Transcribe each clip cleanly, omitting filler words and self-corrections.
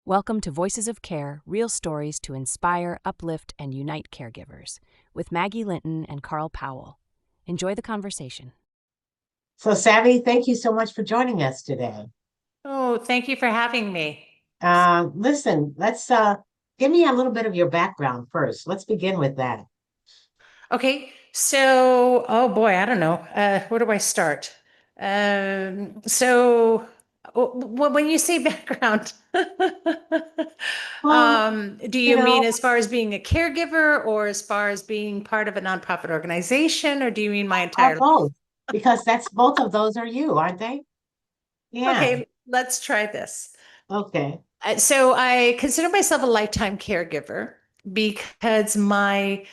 Welcome to Voices of Care, real stories to inspire, uplift, and unite caregivers, with Maggie, Linton, and Powell. Enjoy the conversation. So, Savvy, thank you so much for joining us today. Oh, thank you for having me. Listen, let's give me a little bit of your background first. Let's begin with that. Okay, so, oh boy, I don't know. Where do I start? When you say background, Well, do you you mean know, as far as being a caregiver or as far as being part of a nonprofit organization, or do you mean my entire life? both, because that's both of those are you, aren't they? Yeah. Okay, let's try this. Okay. So I consider myself a lifetime caregiver because my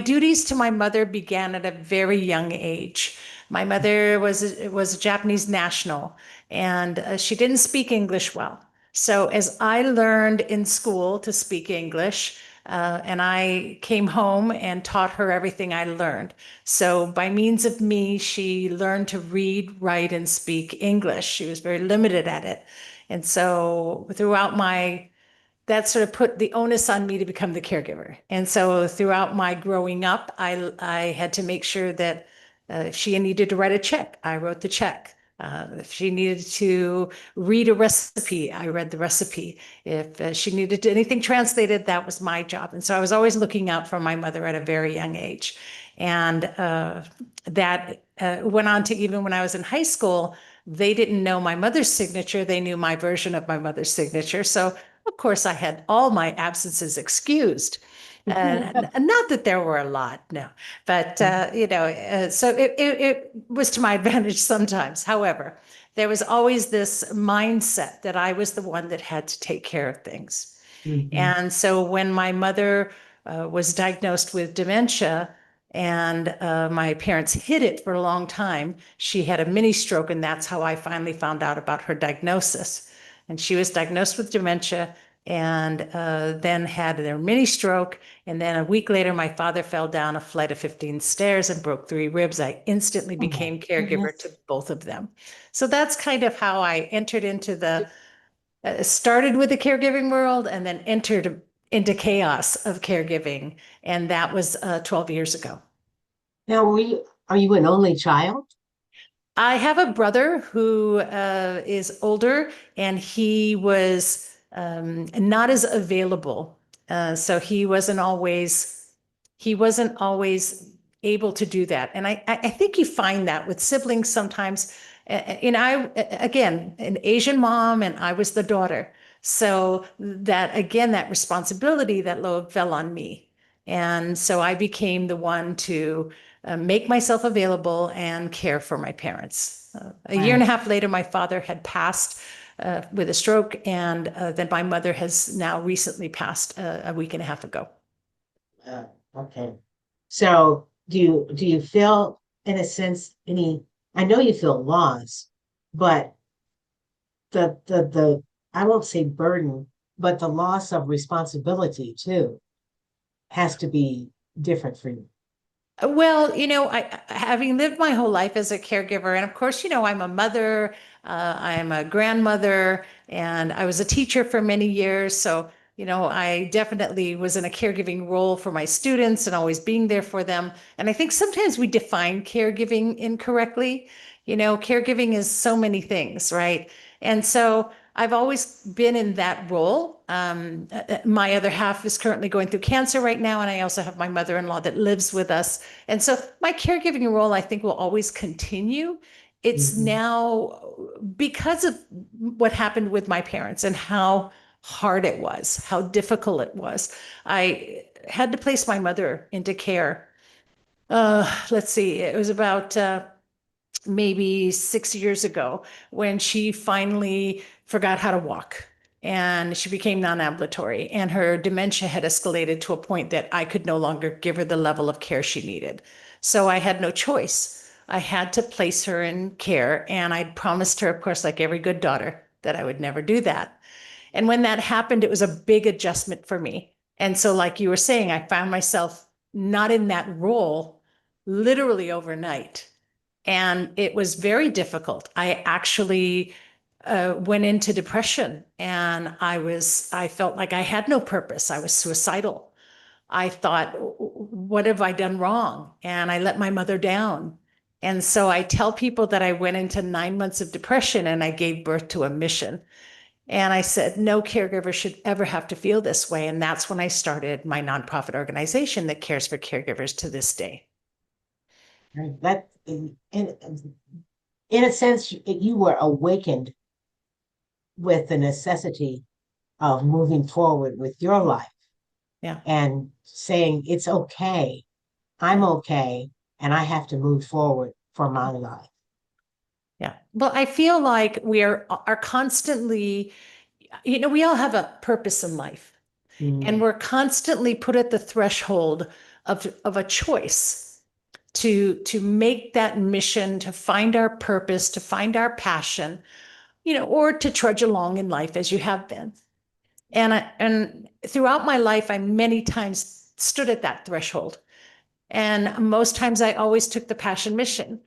duties to my mother began at a very young age. My mother was a Japanese national, and she didn't speak English well. So as I learned in school to speak English, and I came home and taught her everything I learned. So by means of me, she learned to read, write, and speak English. She was very limited at it. And so throughout that sort of put the onus on me to become the caregiver. And so throughout my growing up, I had to make sure that if she needed to write a check, I wrote the check. If she needed to read a recipe, I read the recipe. If she needed anything translated, that was my job. And so I was always looking out for my mother at a very young age. And that went on to even when I was in high school, they didn't know my mother's signature. They knew my version of my mother's signature. So of course, I had all my absences excused. Not that there were a lot, no, but so it was to my advantage sometimes. However, there was always this mindset that I was the one that had to take care of things. Mhm. And so when my mother was diagnosed with dementia, and my parents hid it for a long time, she had a mini stroke, and that's how I finally found out about her diagnosis. And she was diagnosed with dementia and then had their mini stroke. And then a week later, my father fell down a flight of 15 stairs and broke 3 ribs. I instantly Oh my became caregiver goodness. to both of them. So that's kind of how I entered into started with the caregiving world and then entered into chaos of caregiving. And that was 12 years ago. Now, are you an only child? I have a brother who is older, and he was not as available. So he wasn't always able to do that. And I think you find that with siblings sometimes. And again, an Asian mom, and I was the daughter. So that, again, that responsibility, that load fell on me. And so I became the one to make myself available and care for my parents. A year and Right. a half later, my father had passed with a stroke, and then my mother has now recently passed a week and a half ago. Uh, okay. So, do you feel, in a sense, any? I know you feel lost, but the I won't say burden, but the loss of responsibility too has to be different for you. Well, having lived my whole life as a caregiver, and of course, I'm a mother, I'm a grandmother, and I was a teacher for many years. So, I definitely was in a caregiving role for my students and always being there for them. And I think sometimes we define caregiving incorrectly. Caregiving is so many things, right? And so I've always been in that role. My other half is currently going through cancer right now, and I also have my mother-in-law that lives with us. And so my caregiving role, I think, will always continue. It's Mhm. now because of what happened with my parents and how hard it was, how difficult it was. I had to place my mother into care. Let's see, it was about maybe 6 years ago when she finally forgot how to walk and she became non-ambulatory, and her dementia had escalated to a point that I could no longer give her the level of care she needed. So I had no choice. I had to place her in care, and I promised her, of course, like every good daughter, that I would never do that. And when that happened, it was a big adjustment for me. And so, like you were saying, I found myself not in that role literally overnight. And it was very difficult. I actually went into depression, and I felt like I had no purpose. I was suicidal. I thought, what have I done wrong? And I let my mother down. And so I tell people that I went into 9 months of depression and I gave birth to a mission. And I said, no caregiver should ever have to feel this way. And that's when I started my nonprofit organization that cares for caregivers to this day. That in a sense, you were awakened with the necessity of moving forward with your life. Yeah. And saying, it's okay, I'm okay, and I have to move forward for my life. Yeah. Well, I feel like we are constantly, we all have a purpose in life, and we're constantly put at the threshold of a choice to make that mission, to find our purpose, to find our passion, or to trudge along in life as you have been. And throughout my life, I many times stood at that threshold. And most times I always took the passion mission,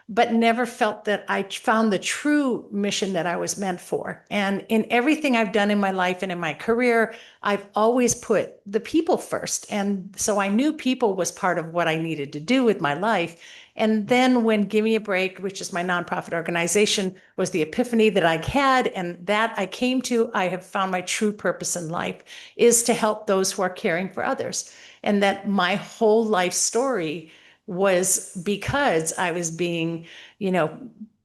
but never felt that I found the true mission that I was meant for. And in everything I've done in my life and in my career, I've always put the people first. And so I knew people was part of what I needed to do with my life. And then when Give Me a Break, which is my nonprofit organization, was the epiphany that I had, and that I came to, I have found my true purpose in life is to help those who are caring for others. And that my whole life story was because I was being,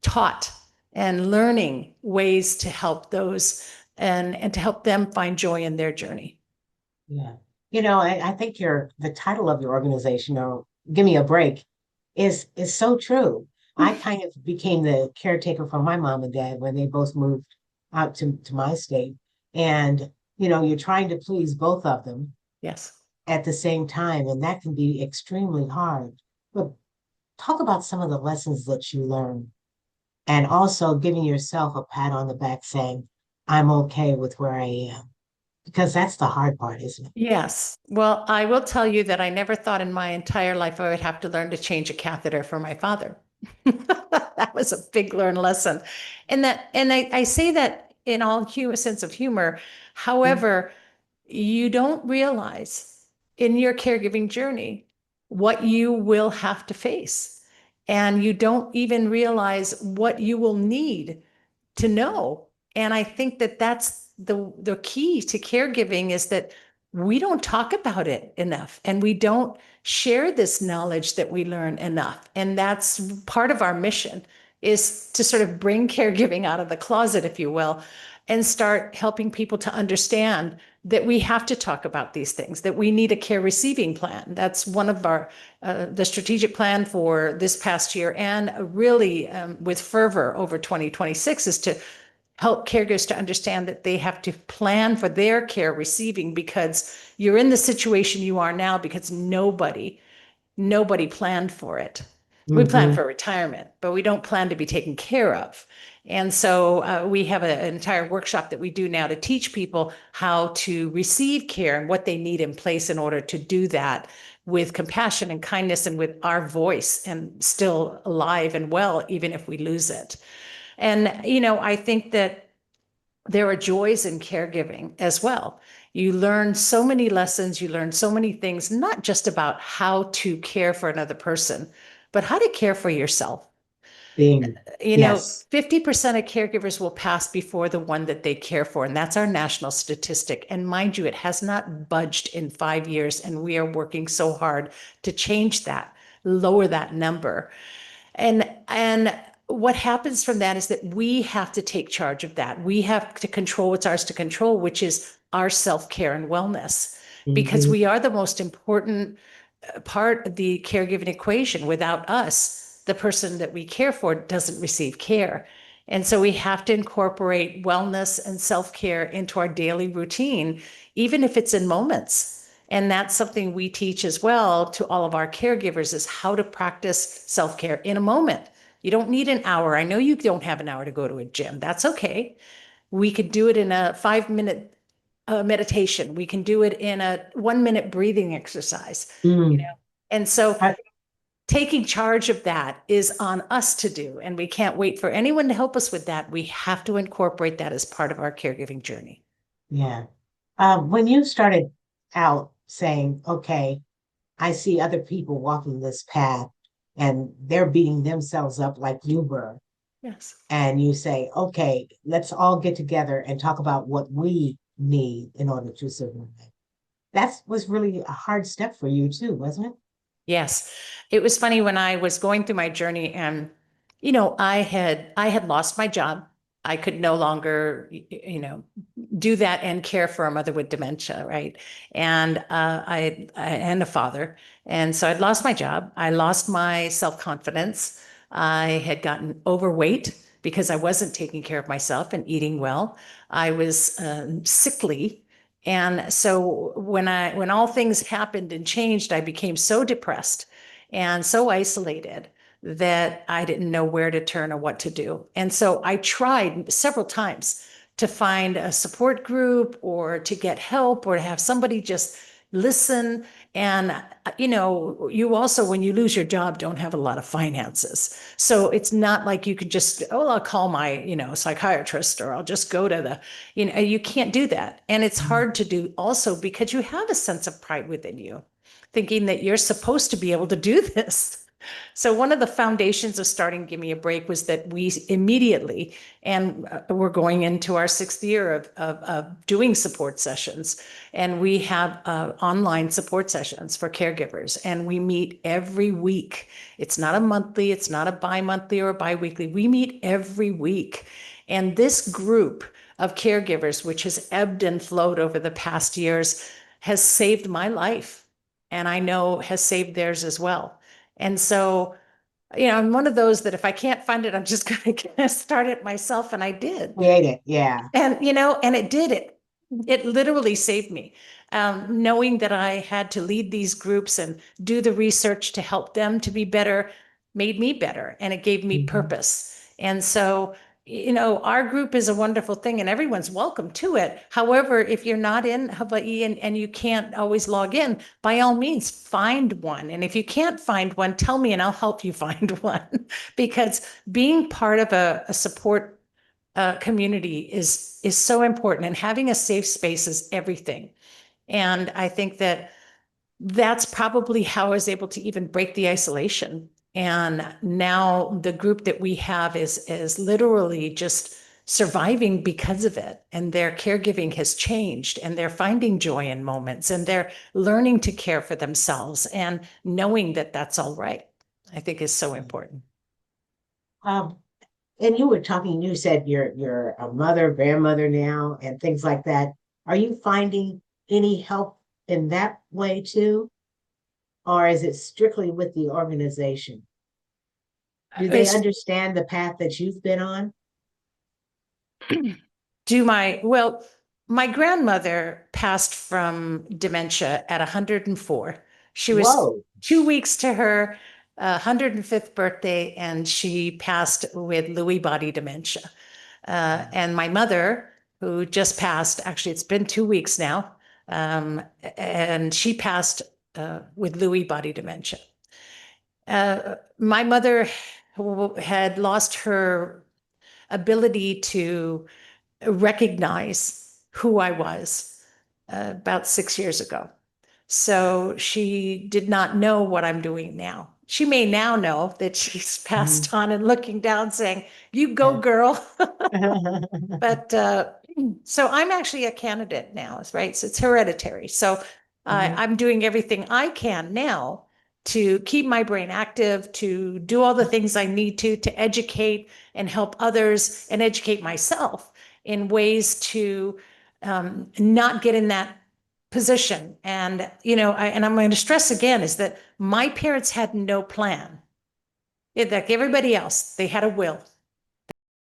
taught and learning ways to help those and to help them find joy in their journey. Yeah. I think the title of your organization, or Give Me a Break, is so true. I kind of became the caretaker for my mom and dad when they both moved out to my state. And, you're trying to please both of them. Yes. At the same time, and that can be extremely hard. But talk about some of the lessons that you learned, and also giving yourself a pat on the back saying, I'm okay with where I am. Because that's the hard part, isn't it? Yes. Well, I will tell you that I never thought in my entire life I would have to learn to change a catheter for my father. That was a big learned lesson. And I say that in all sense of humor. However, you don't realize in your caregiving journey what you will have to face. And you don't even realize what you will need to know. And I think that that's the key to caregiving, is that we don't talk about it enough, and we don't share this knowledge that we learn enough. And that's part of our mission, is to sort of bring caregiving out of the closet, if you will, and start helping people to understand that we have to talk about these things, that we need a care receiving plan. That's one of our, the strategic plan for this past year, and really with fervor over 2026, is to help caregivers to understand that they have to plan for their care receiving, because you're in the situation you are now because nobody planned for it. We plan for retirement, but we don't plan to be taken care of. And so we have an entire workshop that we do now to teach people how to receive care and what they need in place in order to do that with compassion and kindness and with our voice, and still alive and well, even if we lose it. And, I think that there are joys in caregiving as well. You learn so many lessons, you learn so many things, not just about how to care for another person, but how to care for yourself. Yes. 50% of caregivers will pass before the one that they care for, and that's our national statistic. And mind you, it has not budged in 5 years, and we are working so hard to change that, lower that number. And what happens from that is that we have to take charge of that. We have to control what's ours to control, which is our self-care and wellness, because we are the most important part of the caregiving equation. Without us, the person that we care for doesn't receive care. And so we have to incorporate wellness and self-care into our daily routine, even if it's in moments. And that's something we teach as well to all of our caregivers, is how to practice self-care in a moment. You don't need an hour. I know you don't have an hour to go to a gym. That's okay. We could do it in a 5-minute meditation. We can do it in a 1-minute breathing exercise. And so taking charge of that is on us to do, and we can't wait for anyone to help us with that. We have to incorporate that as part of our caregiving journey. Yeah. When you started out saying, okay, I see other people walking this path and they're beating themselves up like you were, Yes. and you say, okay, let's all get together and talk about what we need in order to survive. That was really a hard step for you too, wasn't it? Yes. It was funny when I was going through my journey, and, I had lost my job. I could no longer, do that and care for a mother with dementia, right? And and a father. And so I'd lost my job. I lost my self-confidence. I had gotten overweight because I wasn't taking care of myself and eating well. I was sickly. And so when all things happened and changed, I became so depressed and so isolated that I didn't know where to turn or what to do. And so I tried several times to find a support group or to get help or to have somebody just listen. And, you also, when you lose your job, don't have a lot of finances. So it's not like you could just, oh, I'll call my, psychiatrist, or I'll just go to you can't do that. And it's Mhm. hard to do also because you have a sense of pride within you, thinking that you're supposed to be able to do this. So one of the foundations of starting Give Me a Break was that we immediately, and we're going into our 6th year of doing support sessions, and we have online support sessions for caregivers, and we meet every week. It's not a monthly, it's not a bi-monthly or a bi-weekly. We meet every week. And this group of caregivers, which has ebbed and flowed over the past years, has saved my life, and I know has saved theirs as well. And so, I'm one of those that if I can't find it, I'm just going to start it myself. And I did. Create it, yeah. And, and it did it. It literally saved me. Knowing that I had to lead these groups and do the research to help them to be better made me better, and it gave me Mhm. purpose. And so, our group is a wonderful thing and everyone's welcome to it. However, if you're not in Hawaii and you can't always log in, by all means, find one. And if you can't find one, tell me and I'll help you find one. Because being part of a support community is so important, and having a safe space is everything. And I think that that's probably how I was able to even break the isolation. And now the group that we have is literally just surviving because of it. And their caregiving has changed, and they're finding joy in moments, and they're learning to care for themselves, and knowing that that's all right, I think is so important. Um, and you were talking, you said you're a mother, grandmother now, and things like that. Are you finding any help in that way too? Or is it strictly with the organization? Do they It's understand the path that you've been on? well, my grandmother passed from dementia at 104. She was Whoa. 2 weeks to her 105th birthday, and she passed with Lewy body dementia. And my mother, who just passed, actually, it's been 2 weeks now, and she passed with Lewy body dementia. My mother had lost her ability to recognize who I was about 6 years ago. So she did not know what I'm doing now. She may now know that she's Mhm. passed on and looking down saying, "You go, Yeah. girl." But so I'm actually a candidate now, right? So it's hereditary. So Mhm. I'm doing everything I can now to keep my brain active, to do all the things I need to educate and help others and educate myself in ways to not get in that position. And, and I'm going to stress again is that my parents had no plan. Like everybody else, they had a will.